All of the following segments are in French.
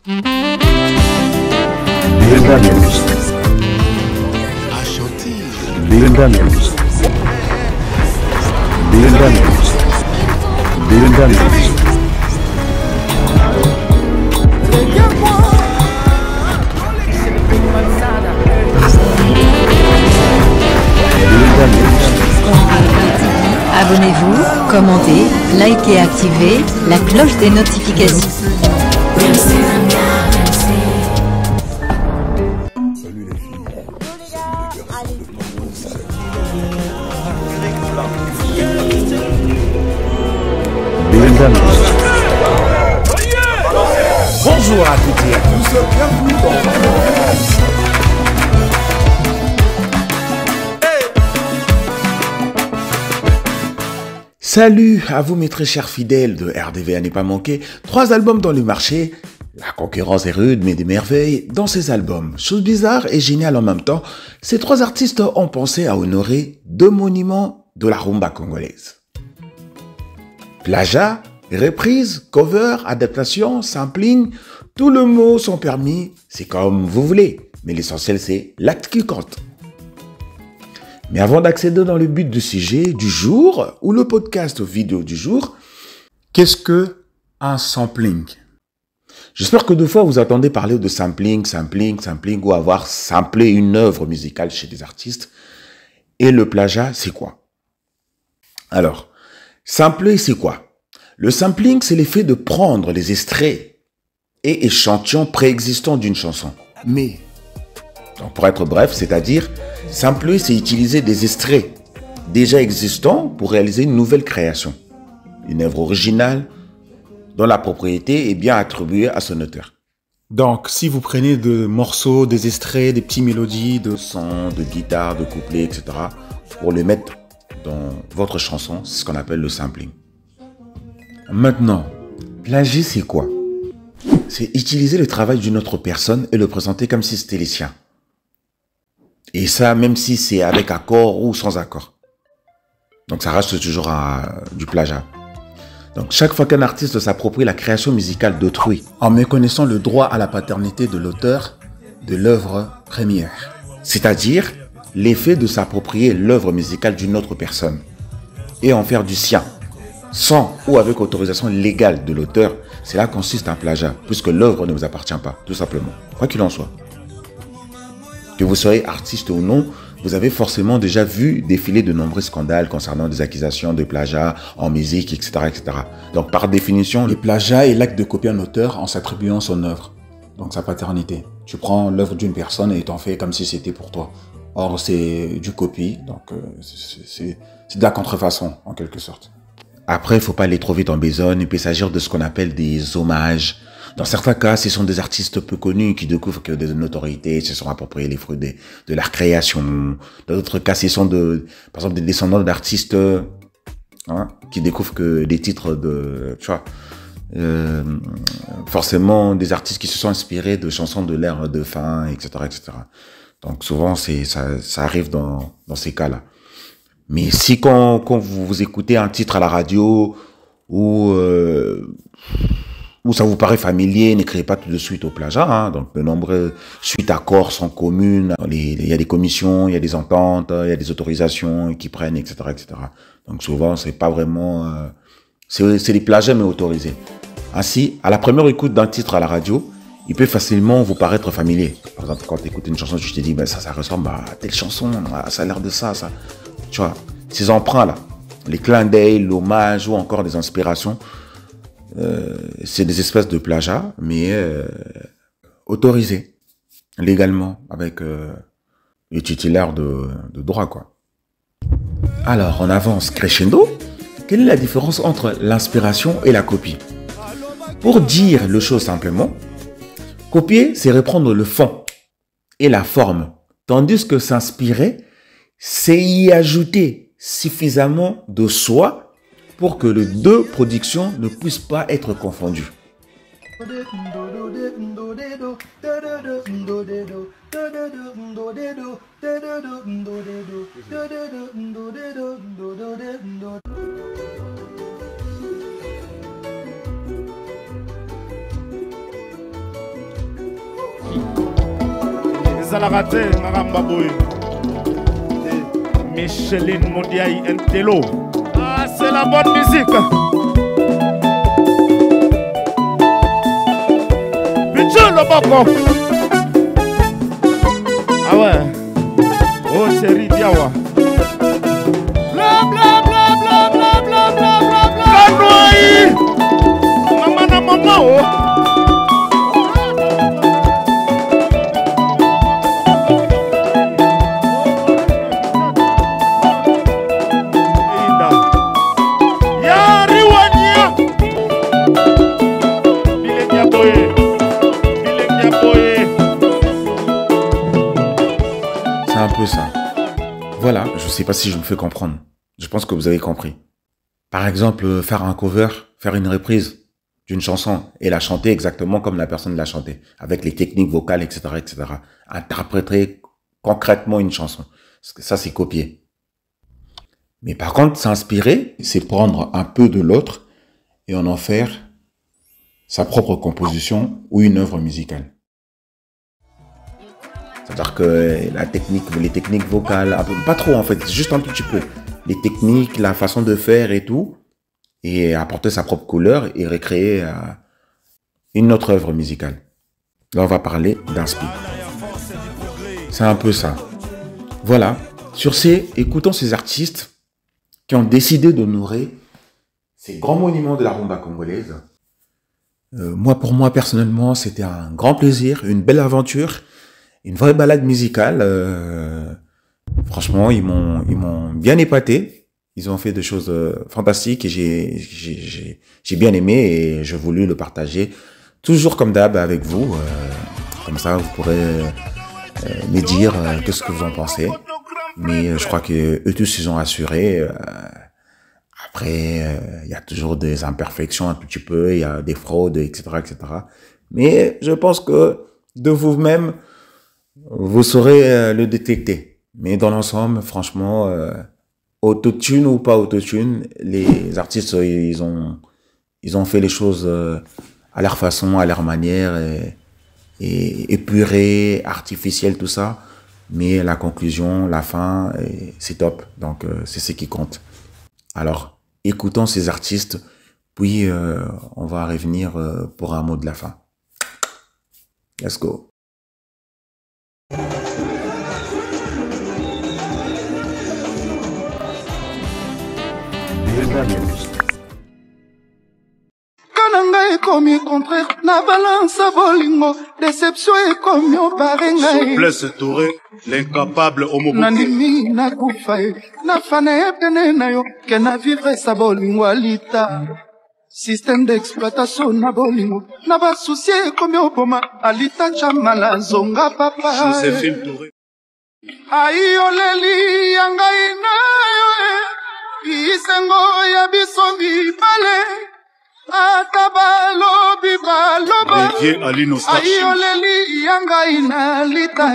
Linda News. Linda News. Linda News. Linda News. Abonnez-vous, commentez, likez et activez la cloche des notifications. Salut les filles. Linda News. Bonjour à toutes et à tous, bienvenue dans Salut à vous mes très chers fidèles de RDV à ne pas manquer. 3 albums dans le marché. La concurrence est rude mais des merveilles dans ces albums. Chose bizarre et géniale en même temps, ces 3 artistes ont pensé à honorer 2 monuments de la rumba congolaise. Plagiat, reprise, cover, adaptation, sampling, tous les mots sont permis, c'est comme vous voulez. Mais l'essentiel c'est l'acte qui compte. Mais avant d'accéder dans le but du sujet du jour ou le podcast vidéo du jour, qu'est-ce que un sampling? J'espère que 2 fois vous entendez parler de sampling ou avoir samplé une œuvre musicale chez des artistes. Et le plagiat, c'est quoi? Alors, sampler, c'est quoi? Le sampling, c'est l'effet de prendre les extraits et échantillons préexistants d'une chanson. Mais, donc pour être bref, c'est-à-dire, sampler, c'est utiliser des extraits déjà existants pour réaliser une nouvelle création. Une œuvre originale dont la propriété est bien attribuée à son auteur. Donc, si vous prenez des morceaux, des extraits, des petites mélodies de sons, de guitare, de couplets, etc. pour les mettre dans votre chanson, c'est ce qu'on appelle le sampling. Maintenant, plagier, c'est quoi? C'est utiliser le travail d'une autre personne et le présenter comme si c'était les siens. Et ça, même si c'est avec accord ou sans accord. Donc ça reste toujours du plagiat. Donc chaque fois qu'un artiste s'approprie la création musicale d'autrui, en méconnaissant le droit à la paternité de l'auteur de l'œuvre première, c'est-à-dire l'effet de s'approprier l'œuvre musicale d'une autre personne et en faire du sien, sans ou avec autorisation légale de l'auteur, cela consiste en plagiat, puisque l'œuvre ne vous appartient pas, tout simplement, quoi qu'il en soit. Que vous soyez artiste ou non, vous avez forcément déjà vu défiler de nombreux scandales concernant des accusations de plagiat en musique, etc., etc. Donc, par définition, le plagiat est l'acte de copier un auteur en s'attribuant son œuvre, donc sa paternité. Tu prends l'œuvre d'une personne et t'en fais comme si c'était pour toi. Or, c'est du copie, donc c'est de la contrefaçon, en quelque sorte. Après, il ne faut pas aller trop vite en besogne, il peut s'agir de ce qu'on appelle des hommages. Dans certains cas, ce sont des artistes peu connus qui découvrent que des notoriétés se sont appropriés les fruits de leur création. Dans d'autres cas, ce sont par exemple des descendants d'artistes qui découvrent que des titres de, tu vois, forcément des artistes qui se sont inspirés de chansons de l'ère de fin, etc., etc. Donc souvent, ça arrive dans ces cas-là. Mais si quand vous écoutez un titre à la radio ou ça vous paraît familier, n'écrivez pas tout de suite au plagiat. Donc, de nombreuses suites accords sont communes. Il y a des commissions, il y a des ententes, il y a des autorisations qui prennent, etc., etc. Donc, souvent, c'est pas vraiment... c'est des plagiats, mais autorisés. Ainsi, à la première écoute d'un titre à la radio, il peut facilement vous paraître familier. Par exemple, quand tu écoutes une chanson, tu te dis, ben, ça ressemble à telle chanson, ça a l'air de ça. Tu vois, ces emprunts-là, les clins d'œil, l'hommage ou encore des inspirations, c'est des espèces de plagiat, mais autorisés légalement avec les titulaires de droit, quoi. Alors, on avance crescendo. Quelle est la différence entre l'inspiration et la copie? Pour dire le chose simplement, copier, c'est reprendre le fond et la forme, tandis que s'inspirer, c'est y ajouter suffisamment de soi pour que les 2 productions ne puissent pas être confondues. Zalarate, Marambaboy. Micheline Modiaï Entelo. Ah, c'est la bonne musique. Pichou le boko. Ah ouais. Oh, chérie Diawa. Bla bla bla bla bla bla bla bla bla. Kanoui. Maman na maman oh. C'est un peu ça. Voilà, je ne sais pas si je me fais comprendre. Je pense que vous avez compris. Par exemple, faire un cover, faire une reprise d'une chanson et la chanter exactement comme la personne l'a chantée, avec les techniques vocales, etc., etc. Interpréter concrètement une chanson. Ça, c'est copier. Mais par contre, s'inspirer, c'est prendre un peu de l'autre et en faire sa propre composition ou une œuvre musicale. C'est-à-dire que les techniques vocales, pas trop en fait, juste un tout petit peu. Les techniques, la façon de faire et tout, et apporter sa propre couleur et recréer une autre œuvre musicale. Là, on va parler d'inspi. C'est un peu ça. Voilà. Sur ces, écoutons ces artistes qui ont décidé d'honorer ces grands monuments de la rumba congolaise. Pour moi, personnellement, c'était un grand plaisir, une belle aventure. Une vraie balade musicale. Franchement, ils m'ont bien épaté. Ils ont fait des choses fantastiques et j'ai bien aimé et j'ai voulu le partager. Toujours comme d'hab avec vous. Comme ça, vous pourrez me dire qu'est-ce que vous en pensez. Mais je crois que eux tous, ils ont assuré. Après, il y a toujours des imperfections un petit peu. Il y a des fraudes, etc., etc. Mais je pense que de vous-même, vous saurez le détecter. Mais dans l'ensemble, franchement, autotune ou pas autotune, les artistes, ils ont fait les choses à leur façon, à leur manière, et épuré, artificiel, tout ça. Mais la conclusion, la fin, c'est top. Donc, c'est ce qui compte. Alors, écoutons ces artistes, puis on va revenir pour un mot de la fin. Let's go. Kananga ekomi contraire na balance bolingo déception ekomi oparenga Blesse Touré, l'incapable homo. nandimi nakufa na fana pene na yo ke na vivre sa bolingo alita système d'exploitation na bolingo na ba souci ekomi opoma alita chamala zonga papa Joséphine Touré. ayi oleli yanga ina yo isengo ya biso mibale ata balobi baloba Olivier Alino Starchi. ayi oleli yanga ina lita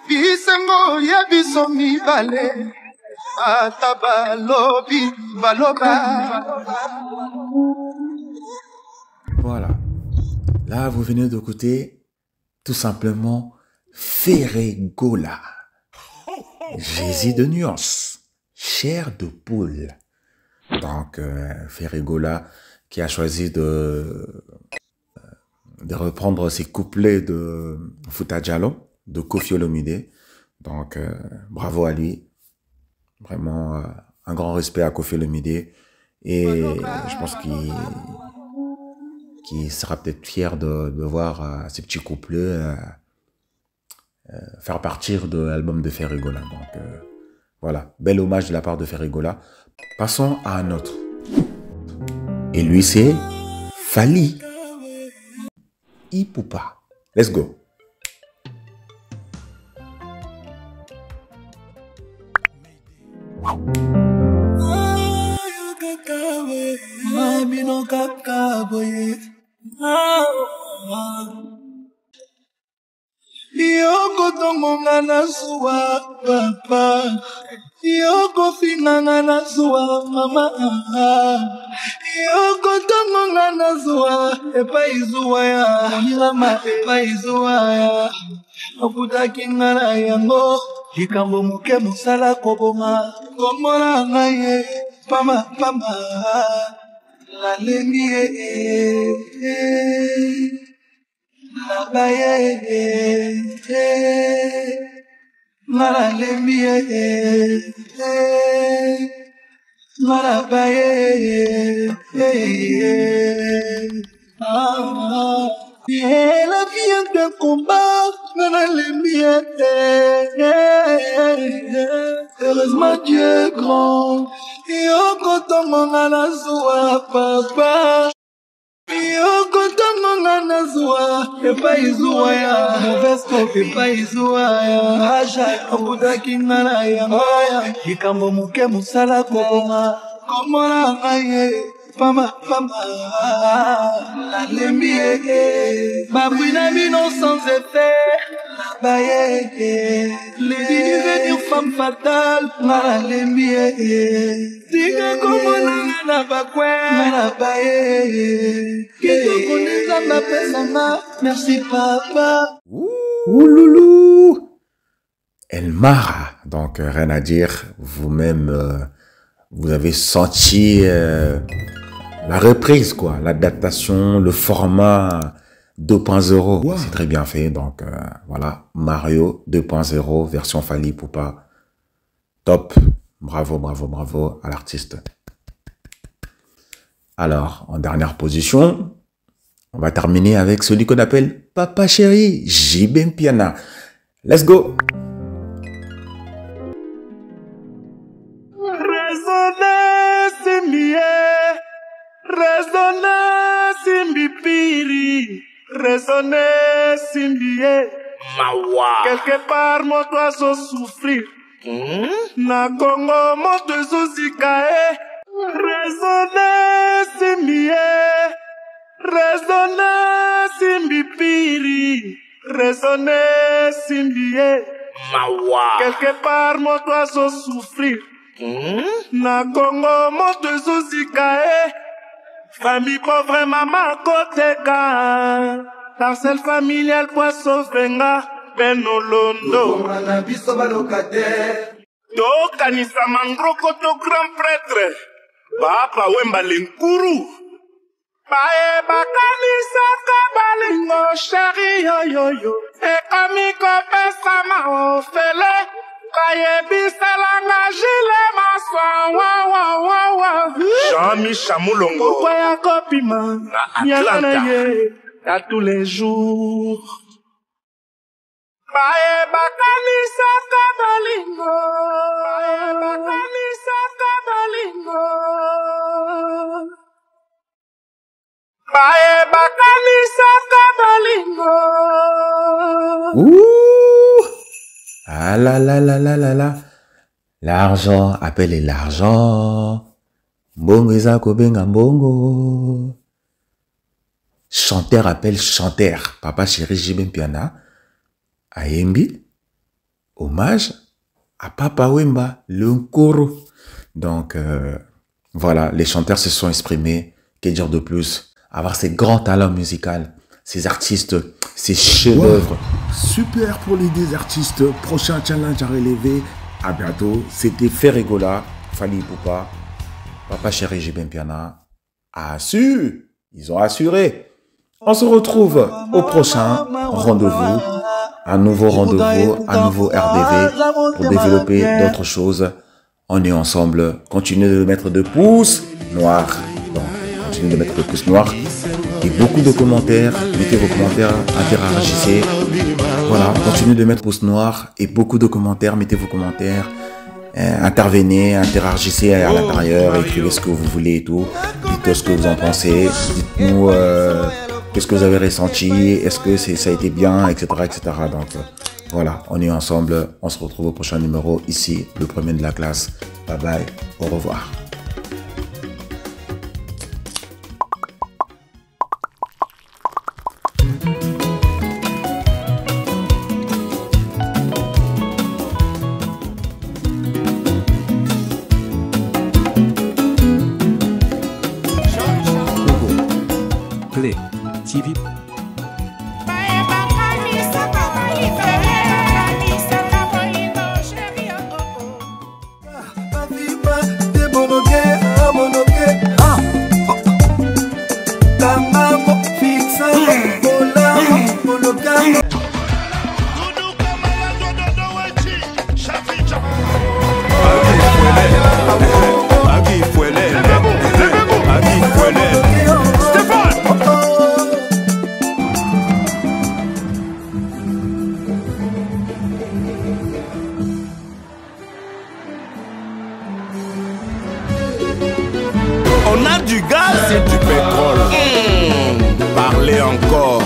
bisengo ya biso mibale ata balobi baloba. Voilà. Là, vous venez d'écouter tout simplement Ferregola. Jésus de nuance. Chair de poule. Donc, Ferregola qui a choisi de reprendre ses couplets de Fouta Djalo, de Koffi Olomide. Donc, bravo à lui. Vraiment, un grand respect à Koffi Olomide. Et je pense qu'il sera peut-être fier de voir ces petits couplets faire partir de l'album de Ferregola. Donc, voilà, bel hommage de la part de Ferregola. Passons à un autre. Et lui, c'est Fally Ipupa. Let's go. Yoko tongonga na zuwa papa. Yoko finanga na zuwa mama. Yoko tongonga na zuwa epa izuwa ya. Mama epa izuwa ya. Okutaki ngana yango. Likambo muke musala kobonga. Komona ngaye pama pama. Nalembi nabaye nalembi nabaye la vie est un combat nalembi heureusement Dieu est grand Yoko tongonga na zuwa papa Yoko tongonga na zuwa epa izuwa ya Movesto epa izuwa ya Aja okudaki ngana ya ngaya Likambo muke musala kobonga Komona ngaye Pama pama Nalembi Babouina bino sans effet Nabaye Les devenir femme fatale Nalembi Tika komona na bakwe Nabaye Kito koneza ma pesama Merci papa Ouh loulou. El Mara, donc rien à dire, vous-même vous avez senti la reprise quoi, l'adaptation, le format 2.0, wow. C'est très bien fait, donc voilà, Mario 2.0 version Fally Ipupa, top, bravo, bravo, bravo à l'artiste. Alors, en dernière position, on va terminer avec celui qu'on appelle Papa Chéri, JB Mpiana. Let's go. Raisonner Simbipiri, raisonner Simbie, Mawa. Quelque part, mon oiseau souffrir. Na Congo, mon oiseau zikae. Raisonner Simbie, raisonner Simbipiri, raisonner Simbie, Mawa. Quelque part, mon oiseau souffrir. Na Congo, mon oiseau zikae. Famille pauvre, maman koteka. Parcelle familiale, poisson venga. Benolondo. Do kanisa mangroko to grand prêtre. Papa wemba lenkuru. Bae bakanisa kabalingo shari yo yo yo. E kamiko pesa ma ofele. Kaye bisalanga jile maswa wa wa wa wa. Jean-Michel Moulongo. Kwaya kopima. Atlanta. À tous les jours. Bae bakanisa kabalingo. Bae bakanisa kabalingo. Bae bakanisa kabalingo. Ouh. Ah là là là là là là. L'argent, appelez l'argent. Mbongo eza kobenga mbongo. Chanteur appelle chanteur. Papa Chéri JB Mpiana. Ayembi. Hommage à Papa Wemba, le Nkoro. Donc, voilà, les chanteurs se sont exprimés. Que dire de plus? Avoir ces grands talents musicaux, ces artistes, ces chefs-d'œuvre. Wow. Super pour les 10 artistes. Prochain challenge à relever. À bientôt. C'était Ferregola, Fally Ipupa, Papa Chéri JB Mpiana. Assu, ils ont assuré. On se retrouve au prochain rendez-vous. Un nouveau rendez-vous, un nouveau RDV pour développer d'autres choses. On est ensemble. Continuez de mettre de pouces noirs. Donc, continuez de mettre de pouces noirs. Et beaucoup de commentaires. Mettez vos commentaires, interagissez. Voilà, continuez de mettre pouces noirs et beaucoup de commentaires. Mettez vos commentaires. Intervenez, interagissez à l'intérieur. Écrivez ce que vous voulez et tout. Dites ce que vous en pensez. Dites-nous qu'est-ce que vous avez ressenti. Est-ce que ça a été bien, etc. etc. Donc, voilà, on est ensemble. On se retrouve au prochain numéro ici, le premier de la classe. Bye bye, au revoir. On a du gaz et du pétrole. Parlez encore.